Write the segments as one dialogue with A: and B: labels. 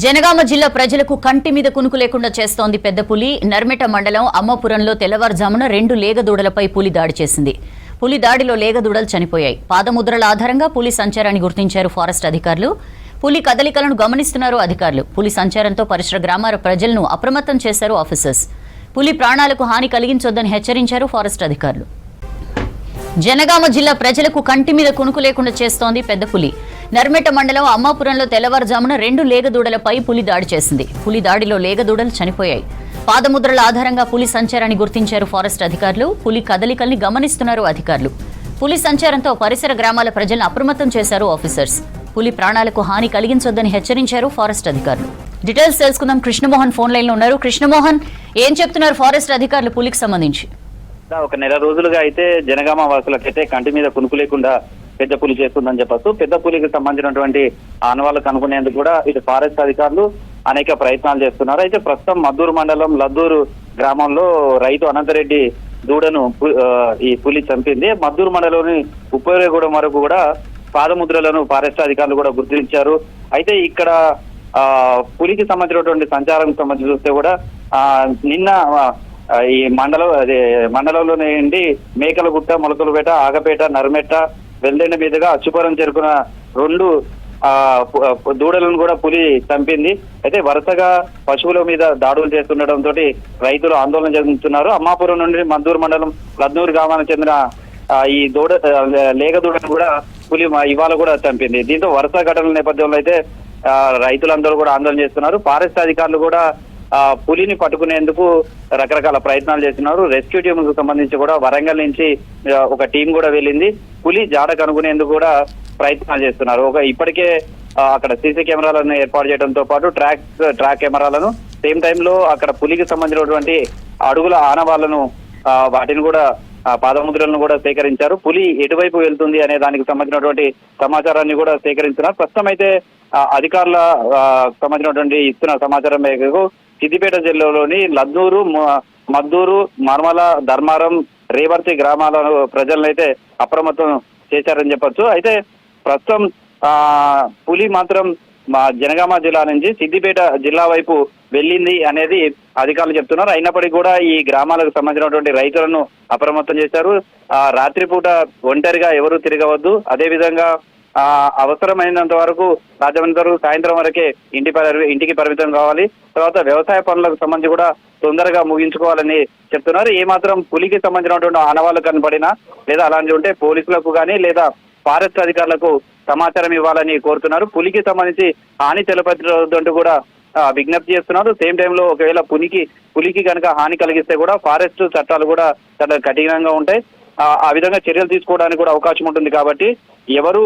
A: జనగామ జిల్లా ప్రజలకు కంటి మీద కునుకు లేకుండా చేస్తోంది పెద్ద పులి. నర్మెట మండలం అమ్మపురంలో తెల్లవారుజామున 2 లేగదూడలపై పులి దాడి చేసింది. పులి దాడిలో లేగదూడలు చనిపోయాయి. పాదముద్రల ఆధారంగా పులి సంచారాన్ని గుర్తించారు ఫారెస్ట్ అధికారులు. పులి కదలికలను గమనిస్తున్నారు అధికారులు. పులి సంచారంతో పరిసర గ్రామాల ప్రజలను అప్రమత్తం చేశారు ఆఫీసర్స్. పులి ప్రాణాలకు హాని కలిగించొద్దని హెచ్చరించారు ఫారెస్ట్ అధికారులు. జనగామ జిల్లా ప్రజలకు కంటి మీద కునుకు లేకుండా చేస్తోంది పెద్ద పులి. నర్మెట మండలం అమ్మాపురంలో తెల్లవారుజామున 2 లేగదూడలపై పులి దాడి చేసింది. పులి దాడిలో లేగదూడలు చనిపోయాయి. పాదముద్రల ఆధారంగా పులి సంచారాన్ని గుర్తించారు ఫారెస్ట్ అధికారులు. పులి కదలికల్ని గమనిస్తున్నారు అధికారులు. పులి సంచారంతో పరిసర గ్రామాల ప్రజలను అప్రమత్తం చేశారు ఆఫీసర్స్. పులి ప్రాణాలకు హాని కలిగించొద్దని హెచ్చరించారు ఫారెస్ట్ అధికారులు. డీటెయిల్స్ తెలుసుకుందాం. కృష్ణమోహన్ ఫోన్ లైన్ లో ఉన్నారు. కృష్ణమోహన్, ఏం చెప్తున్నారు ఫారెస్ట్ అధికారులు పులికి సంబంధించి?
B: ఒక నెల రోజులుగా అయితే జనగామ వాసులకైతే కంటి మీద కునుకు లేకుండా పెద్ద పులి చేస్తుందని చెప్పచ్చు. పెద్ద పులికి సంబంధించినటువంటి ఆనవాళ్లు కనుక్కునేందుకు కూడా ఇటు ఫారెస్ట్ అధికారులు అనేక ప్రయత్నాలు చేస్తున్నారు. అయితే ప్రస్తుతం మద్దూరు మండలం లద్దూరు గ్రామంలో రైతు అనంతరెడ్డి దూడను ఈ పులి చంపింది. మద్దూరు మండలంలోని ఉప్పరేగూడెం వరకు కూడా పాదముద్రలను ఫారెస్ట్ అధికారులు కూడా గుర్తించారు. అయితే ఇక్కడ పులికి సంబంధించినటువంటి సంచారం సంబంధించి చూస్తే కూడా నిన్న ఈ మండలంలోనే మేకలగుట్ట, మొలకలపేట, ఆగపేట, నర్మెట్ట, వెల్దెండ మీదుగా అచ్చుపురం చేరుకున్న 2 దూడలను కూడా పులి చంపింది. అయితే వరుసగా పశువుల మీద దాడులు చేస్తుండటంతో రైతులు ఆందోళన చెందుతున్నారు. అమ్మాపురం నుండి మద్దూరు మండలం లద్నూరు గ్రామానికి చెందిన ఈ లేగ దూడను కూడా పులి ఇవాళ కూడా చంపింది. దీంతో వరుస ఘటనల నేపథ్యంలో అయితే రైతులందరూ కూడా ఆందోళన చేస్తున్నారు. ఫారెస్ట్ అధికారులు కూడా పులిని పట్టుకునేందుకు రకరకాల ప్రయత్నాలు చేస్తున్నారు. రెస్క్యూ టీమ్ కు సంబంధించి కూడా వరంగల్ నుంచి ఒక టీం కూడా వెళ్ళింది. పులి జాడ కనుగొనేందుకు కూడా ప్రయత్నాలు చేస్తున్నారు. ఇప్పటికే అక్కడ సీసీ కెమెరాలను ఏర్పాటు చేయడంతో పాటు ట్రాక్ కెమెరాలను, సేమ్ టైంలో అక్కడ పులికి సంబంధించినటువంటి అడుగుల ఆనవాళ్లను వాటిని కూడా పాదముద్రలను కూడా సేకరించారు. పులి ఎటువైపు వెళ్తుంది అనే దానికి సంబంధించినటువంటి సమాచారాన్ని కూడా సేకరించినారు. ప్రస్తుతం అయితే అధికారుల సంబంధించినటువంటి ఇస్తున్న సమాచారం మేరకు సిద్దిపేట జిల్లాలోని లద్నూరు, మద్దూరు, మర్మల, ధర్మారం, రేవర్తి గ్రామాల ప్రజలను అయితే అప్రమత్తం చేశారని చెప్పొచ్చు. అయితే ప్రస్తుతం పులి మాత్రం జనగామ జిల్లా నుంచి సిద్దిపేట జిల్లా వైపు వెళ్ళింది అనేది అధికారులు చెప్తున్నారు. అయినప్పటికీ కూడా ఈ గ్రామాలకు సంబంధించినటువంటి రైతులను అప్రమత్తం చేశారు. రాత్రిపూట ఒంటరిగా ఎవరు తిరగవద్దు, అదేవిధంగా అవసరమైనంత వరకు సాధ్యమైనంత సాయంత్రం వరకే ఇంటికి పరిమితం కావాలి. తర్వాత వ్యవసాయ పనులకు సంబంధించి కూడా తొందరగా ముగించుకోవాలని చెప్తున్నారు. ఏమాత్రం పులికి సంబంధించినటువంటి ఆనవాళ్లు కనబడినా లేదా అలాంటివి ఉంటే పోలీసులకు కానీ లేదా ఫారెస్ట్ అధికారులకు సమాచారం ఇవ్వాలని కోరుతున్నారు. పులికి సంబంధించి హాని తెలపద్దంటూ కూడా విజ్ఞప్తి చేస్తున్నారు. సేమ్ టైంలో ఒకవేళ పులికి కనుక హాని కలిగిస్తే కూడా ఫారెస్ట్ చట్టాలు కూడా చాలా కఠినంగా ఉంటాయి. ఆ విధంగా చర్యలు తీసుకోవడానికి కూడా అవకాశం ఉంటుంది. కాబట్టి ఎవరు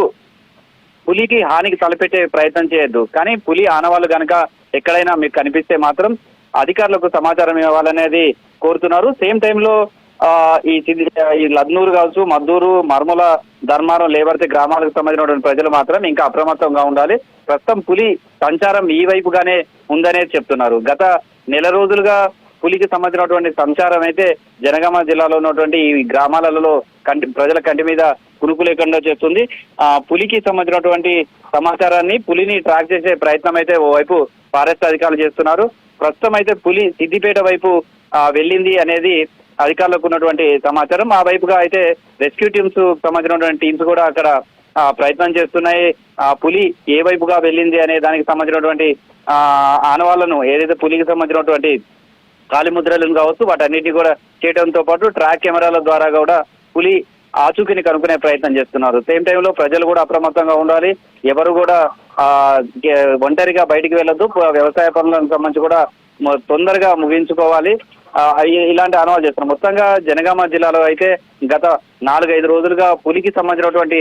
B: పులికి హానికి తలపెట్టే ప్రయత్నం చేయొద్దు. కానీ పులి ఆనవాళ్ళు కనుక ఎక్కడైనా మీకు కనిపిస్తే మాత్రం అధికారులకు సమాచారం ఇవ్వాలనేది కోరుతున్నారు. సేమ్ టైంలో ఈ లద్నూరు కావచ్చు, మద్దూరు, మర్మల, ధర్మారం, లేవర్తి గ్రామాలకు సంబంధించినటువంటి ప్రజలు మాత్రం ఇంకా అప్రమత్తంగా ఉండాలి. ప్రస్తుతం పులి సంచారం ఈ వైపుగానే ఉందనేది చెప్తున్నారు. గత నెల రోజులుగా పులికి సంబంధించినటువంటి సంచారం అయితే జనగామ జిల్లాలో ఉన్నటువంటి ఈ గ్రామాలలో ప్రజల కంటి మీద కునుకు లేకుండా చేస్తుంది. పులికి సంబంధించినటువంటి సమాచారాన్ని, పులిని ట్రాక్ చేసే ప్రయత్నం అయితే ఓవైపు ఫారెస్ట్ అధికారులు చేస్తున్నారు. ప్రస్తుతం అయితే పులి సిద్దిపేట వైపు వెళ్ళింది అనేది అధికారులకు ఉన్నటువంటి సమాచారం. ఆ వైపుగా అయితే రెస్క్యూ టీమ్స్ సంబంధించినటువంటి టీమ్స్ కూడా అక్కడ ప్రయత్నం చేస్తున్నాయి. పులి ఏ వైపుగా వెళ్ళింది అనే దానికి సంబంధించినటువంటి ఆనవాళ్లను, ఏదైతే పులికి సంబంధించినటువంటి కాలిముద్రలను కావచ్చు వాటన్నిటిని కూడా చేయడంతో పాటు ట్రాక్ కెమెరాల ద్వారా కూడా పులి ఆచూకీని కనుక్కునే ప్రయత్నం చేస్తున్నారు. సేమ్ టైంలో ప్రజలు కూడా అప్రమత్తంగా ఉండాలి. ఎవరు కూడా ఒంటరిగా బయటికి వెళ్ళొద్దు. వ్యవసాయ పనులకు సంబంధించి కూడా తొందరగా ముగించుకోవాలి. ఇలాంటి ఆనవాళ్ళు చేస్తున్నారు. మొత్తంగా జనగామ జిల్లాలో అయితే గత 4-5 రోజులుగా పులికి సంబంధించినటువంటి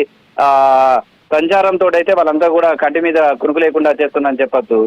B: సంచారంతో అయితే వాళ్ళంతా కూడా కంటి మీద కునుకు లేకుండా చేస్తుందని చెప్పొచ్చు.